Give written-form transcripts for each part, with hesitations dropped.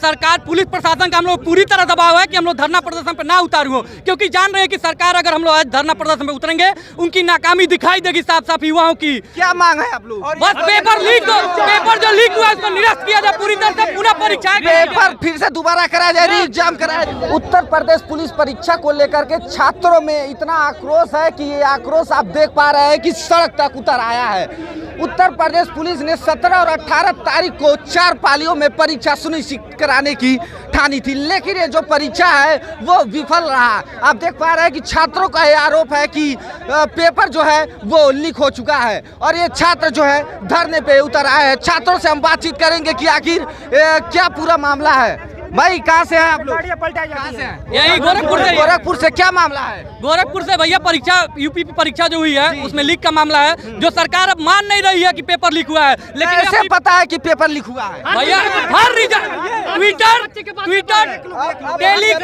सरकार पुलिस प्रशासन का हम लोग पूरी तरह दबाव है कि हम लोग धरना प्रदर्शन पे ना उतारू हो, क्योंकि जान रहे हैं कि सरकार अगर हम लोग आज धरना प्रदर्शन पे उतरेंगे उनकी नाकामी दिखाई देगी साफ साफ युवाओं की। क्या मांग है आप लोग? बस पेपर जो लीक हुआ उसको निरस्त किया जाए, पूरी तरह से पुनः परीक्षा पेपर फिर से दोबारा कराया जाए, री एग्जाम कराया जाए। उत्तर प्रदेश पुलिस परीक्षा को लेकर के छात्रों में इतना आक्रोश है कि ये आक्रोश आप देख पा रहे हैं कि सड़क तक उतर आया है। उत्तर प्रदेश पुलिस ने 17 और 18 तारीख को 4 पालियों में परीक्षा सुनिश्चित कराने की ठानी थी, लेकिन ये जो परीक्षा है वो विफल रहा। आप देख पा रहे हैं कि छात्रों का ये आरोप है कि पेपर जो है वो लीक हो चुका है और ये छात्र जो है धरने पे उतर आए हैं। छात्रों से हम बातचीत करेंगे कि आखिर क्या पूरा मामला है। भाई कहाँ से हैं आप लोग? कहाँ से हैं? यही गोरखपुर से। गोरखपुर से क्या मामला है? गोरखपुर से भैया परीक्षा यूपी परीक्षा जो हुई है उसमें लीक का मामला है, जो सरकार अब मान नहीं रही है कि पेपर लीक हुआ है, लेकिन कैसे पता है कि पेपर लीक हुआ है? भैया हर ट्विटर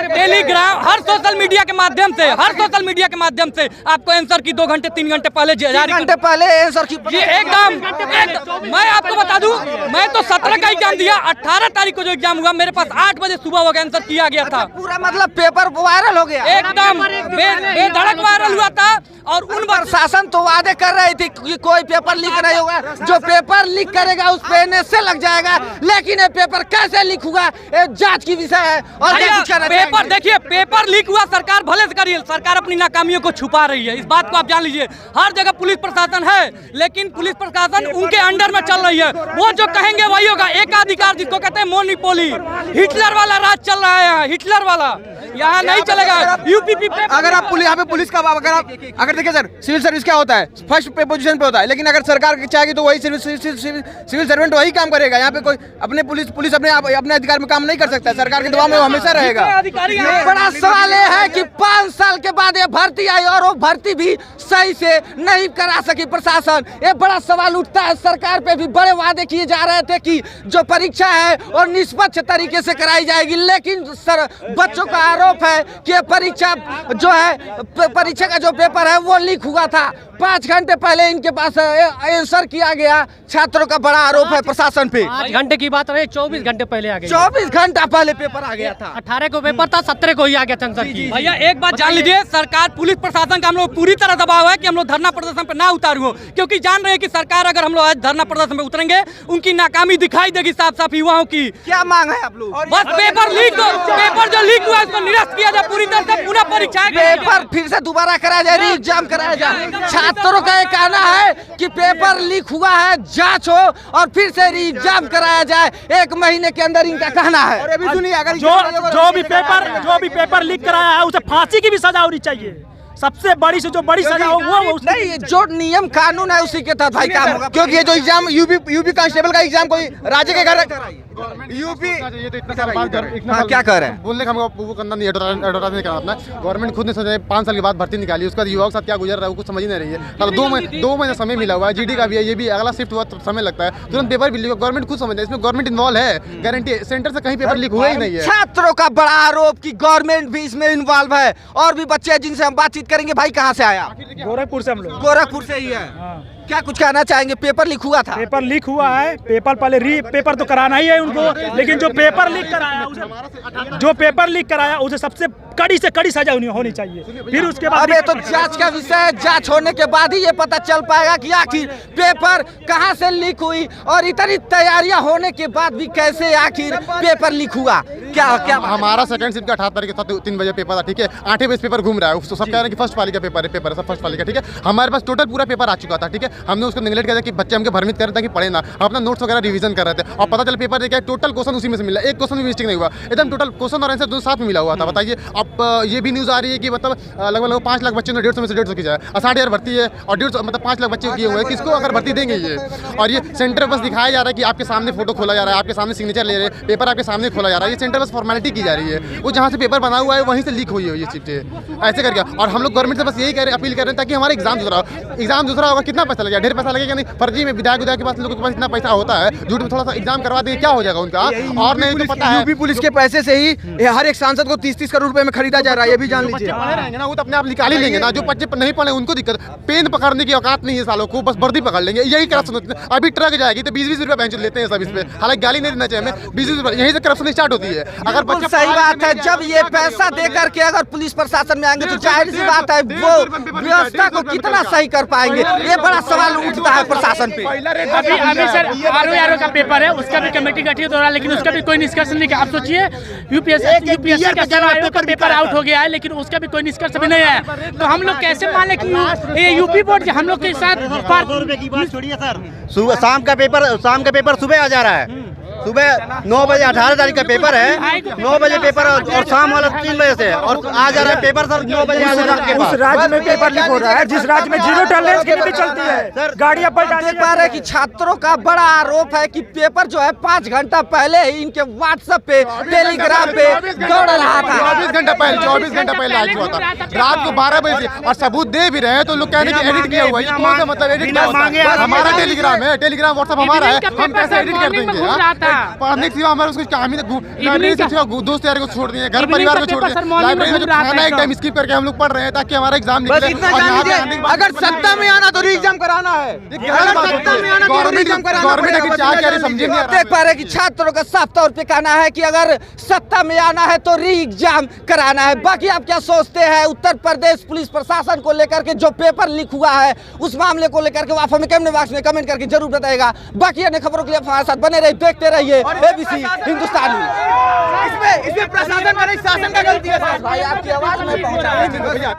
टेलीग्राम हर सोशल मीडिया के माध्यम से आपको आंसर की 2 घंटे 3 घंटे पहले जारी, 3 घंटे पहले आंसर की एकदम। मैं आपको बता दूं, मैं तो 17 का एग्जाम दिया, 18 तारीख को जो एग्जाम हुआ मेरे पास 8 बजे सुबह वो आंसर किया गया था। पूरा मतलब पेपर वायरल हो गया, एकदम बेधड़क वायरल हुआ था। और उन प्रशासन तो वादे कर रही थी कि कोई पेपर लीक नहीं होगा, जो पेपर लीक करेगा उस पे एनएसए लग जाएगा, लेकिन ये पेपर कैसे लीक हुआ ये जांच की विषय है। और पेपर देखिए, पेपर लीक हुआ सरकार भले से करिए, सरकार अपनी नाकामियों को छुपा रही है, इस बात को आप जान लीजिए। हर जगह पुलिस प्रशासन है, लेकिन पुलिस प्रशासन उनके अंडर में चल रही है, वो जो कहेंगे वही होगा। एकाधिकार जिसको कहते हैं मोनोपोली, हिटलर वाला राज चल रहा है यहाँ, हिटलर वाला यहाँ नहीं चलेगा। यूपी अगर आप यहाँ पे पुलिस का अगर देखिए सर, सिविल सर्विस क्या होता है, फर्स्ट पोजीशन पे होता है, लेकिन अगर सरकार चाहेगी तो वही सिविल सर्वेंट वही काम करेगा। यहाँ पे कोई अपने पुलिस अपने अधिकार में काम नहीं कर सकता, सरकार के दबाव में वो हमेशा रहेगा। बड़ा सवाल ये है कि 5 साल के बाद ये भर्ती आई और वो भर्ती भी सही से नहीं करा सकी प्रशासन। ये बड़ा सवाल उठता है। सरकार पे भी बड़े वादे किए जा रहे थे कि जो परीक्षा है और निष्पक्ष तरीके से कराई जाएगी, लेकिन बच्चों का आरोप है कि परीक्षा जो है, परीक्षा का जो पेपर है वो लीक हुआ था। 5 घंटे पहले इनके पास आंसर किया गया। छात्रों का बड़ा आरोप है प्रशासन पे। 5 घंटे की बात रहे, 24 घंटे पहले आ गया। 24 घंटा पहले पेपर आ गया था। 18 को पेपर था, 17 को ही आ गया आंसर की। भैया एक बात जान लीजिए, सरकार पुलिस प्रशासन का हम लोग पूरी तरह दबाव है कि हम लोग धरना प्रदर्शन पे ना उतारू हो, क्योंकि जान रहे हैं कि सरकार अगर हम लोग आज धरना प्रदर्शन पे उतरेंगे उनकी नाकामी दिखाई देगी साफ साफ युवाओं की। क्या मांग है आप लोग? बस पेपर जो लीक हुआ उसको निरस्त किया जाए, पूरी तरह से पुनः परीक्षा पेपर फिर से दोबारा कराया जाए, री एग्जाम कराया जाए। छात्रों का ये कहना है कि पेपर लीक हुआ है, जांच हो और फिर से री एग्जाम कराया जाए। 1 महीने के अंदर इनका कहना है। और अभी सुनिए, अगर जो भी पेपर लीक कराया है उसे फांसी की भी सजा होनी चाहिए। सबसे बड़ी से जो बड़ी सजा हो वो नहीं, जो नियम कानून है उसी के तहत भाई काम होगा। क्योंकि ये जो एग्जाम यूपी कांस्टेबल का एग्जाम कोई राज्य के घर यूपी क्या कह रहे हैं? बोलने का वो करना नहीं, एडवर्टाइज नहीं करना अपना। गवर्नमेंट खुद ने सोचा 5 साल के बाद भर्ती निकाली, उसका युवाओं के साथ क्या गुजर रहा है वो कुछ समझ ही नहीं रही है। 2 महीने समय मिला हुआ है, जीडी का भी है, ये भी अगला शिफ्ट हुआ समय लगता है, तुरंत पेपर भी लीक। गवर्नमेंट खुद समझ है, इसमें गवर्नमेंट इन्वॉल्व है, गारंटी सेंटर से कहीं पेपर लीक हुआ ही नहीं है। छात्रों का बड़ा आरोप कि गवर्नमेंट भी इसमें इन्वॉल्व है। और भी बच्चे जिनसे हम बातचीत करेंगे। भाई कहाँ से आया? गोरखपुर से हम लोग। गोरखपुर से ही है। क्या कुछ कहना चाहेंगे? पेपर लीक हुआ था। पेपर लीक हुआ है, पेपर पहले पेपर तो कराना ही है उनको, लेकिन जो पेपर लीक कराया उसे सबसे कड़ी से कड़ी सजा होनी चाहिए। फिर उसके बाद अबे तो जांच का विषय है, जांच होने के बाद ही ये पता चल पाएगा कि आखिर पेपर कहां से लीक हुई और इतनी तैयारियां होने के बाद भी कैसे आखिर पेपर लीक हुआ। क्या हमारा सेकंड शिफ्ट का 18 तारीख के 3 बजे पेपर था, ठीक है। 8 बजे पेपर घूम रहा है, सब कह रहे हैं कि फर्स्ट वाली का पेपर है, सब फर्स्ट वाली का, ठीक है। हमारे पास टोटल पूरा पेपर आ चुका था, ठीक है। हमने उसको निगलेक्ट किया कि बच्चे हमके भ्रमित कर रहे थे कि पढ़े ना, अपना नोट्स वगैरह रिवीजन कर रहे थे, और पता चला पेपर देखा टोटल क्वेश्चन उसी में से मिला, एक क्वेश्चन भी मिस्टेक नहीं हुआ, एकदम टोटल क्वेश्चन और आंसर दोनों साथ में मिला हुआ था। बताइए, अब ये भी न्यूज़ आ रही है कि मतलब लगभग 5 लाख बच्चों ने 150 में से 150 की जाए, 60,000 भर्ती है और 150 मतलब 5 लाख बच्चे किए हुए हैं, किसको अगर भर्ती देंगे ये। और ये सेंटर बस दिखाया जा रहा है कि आपके सामने फोटो खोला जा रहा है, आपके सामने सिग्नेचर ले रहे हैं, पेपर आपके सामने खोला जा रहा है, ये सेंटर बस फॉर्मेलिटी की जा रही है। वो जहाँ से पेपर बना हुआ है वहीं से लीक हुई है ये चीज़ें, ऐसे करके। और हम लोग गवर्नमेंट से बस यही अपील कर रहे हैं ताकि हमारा एग्जाम दूसरा होगा। कितना पैसा लगेगा? ढेर पैसा लगेगा नहीं। फर्जी में विधायक के पास लोगों के पास इतना पैसा होता है, झूठ में थोड़ा सा एग्जाम करवा देंगे, क्या हो जाएगा उनका। और नहीं तो पता है यूपी पुलिस के पैसे से ही हर एक सांसद को 30-30 करोड़ रुपए में में खरीदा जा रहा है, ये भी जान लीजिए। पढ़े रहेंगे ना वो तो अपने आप निकाल ही लेंगे ना, जो बच्चे नहीं पढ़े उनको दिक्कत। पेन पकड़ने की औकात नहीं है सालों को, बस वर्दी पकड़ लेंगे, यही करप्शन होती है। अभी ट्रक जाएगी तो 20-20 रुपए बेंच लेते हैं सब इस पे, हालांकि गाली नहीं देना चाहिए हमें, 20-20 रुपए यहीं से करप्शन स्टार्ट होती है। अगर बिल्कुल सही बात है, जब ये पैसा दे करके अगर पुलिस प्रशासन में आएंगे तो जाहिर सी बात है वो व्यवस्था को कितना सही कर पाएंगे, ये बड़ा सवाल उठता है प्रशासन पे। अभी सर आरओ का पेपर है, उसका भी कमेटी गठित हो रहा है, लेकिन उसका भी कोई निष्कर्ष नहीं। आप सोचिए यूपीएससी का चुनाव आयोग का पेपर आउट हो गया है, लेकिन उसका भी कोई निष्कर्ष अभी नहीं है। तो हम लोग कैसे माने कि ये यूपी बोर्ड हम लोग के साथ की बात छोड़िए सर, सुबह शाम का पेपर सुबह आ जा रहा है। सुबह 9 बजे 18 तारीख का पेपर है, 9 बजे पेपर और शाम वाला 3 बजे से, और आ जा रहा है पेपर सर 9 बजे आ जा रहा है। उस राज्य में पेपर लीक हो रहा है जिस राज्य में जीरो टॉलरेंस की नीति चलती है, सर गाड़ियां पलटाने देख पा रहे हैं कि छात्रों का बड़ा आरोप है कि पेपर जो है 5 घंटा पहले ही इनके व्हाट्सएप पे टेलीग्राम पे दौड़ रहा था। 24 घंटा पहले आ चुका था, रात को 12 बजे से। और सबूत दे भी रहे हैं तो लोग कहने की एडिट किया हुआ है, कौन सा मतलब एडिट किया हुआ है? हमारा टेलीग्राम है, टेलीग्राम व्हाट्सएप हमारा है, हम कैसे एडिट कर देंगे? पढ़ने के सिवा हमारे उसको काम ही लाइब्रेरी से सिवा दोस्त यार को छोड़ दिए, घर परिवार को छोड़ दिए, लाइब्रेरी में जो खाना एक टाइम स्किप करके हम लोग पढ़ रहे हैं ताकि हमारा एग्जाम बस निकले। इतना और जान यहाँ पे लीजिए, आने के बाद अगर सत्ता में आना तो री एग्जाम कराना है, गवर्नमेंट समझे नहीं। देख पा रहे हैं कि छात्रों का साफ तौर पे कहना है कि अगर सत्ता में आना है तो री एग्जाम कराना है। बाकी आप क्या सोचते हैं उत्तर प्रदेश पुलिस प्रशासन को लेकर के जो पेपर लीक हुआ है उस मामले को लेकर के आप हमें कमेंट बॉक्स में कमेंट करके जरूर बताएगा। बाकी अन्य खबरों के लिए हमारे साथ बने रहिए, देखते रहिए ABC हिंदुस्तानी। इसमें प्रशासन का नहीं शासन का गलती है। भाई आपकी आवाज में पहुंचा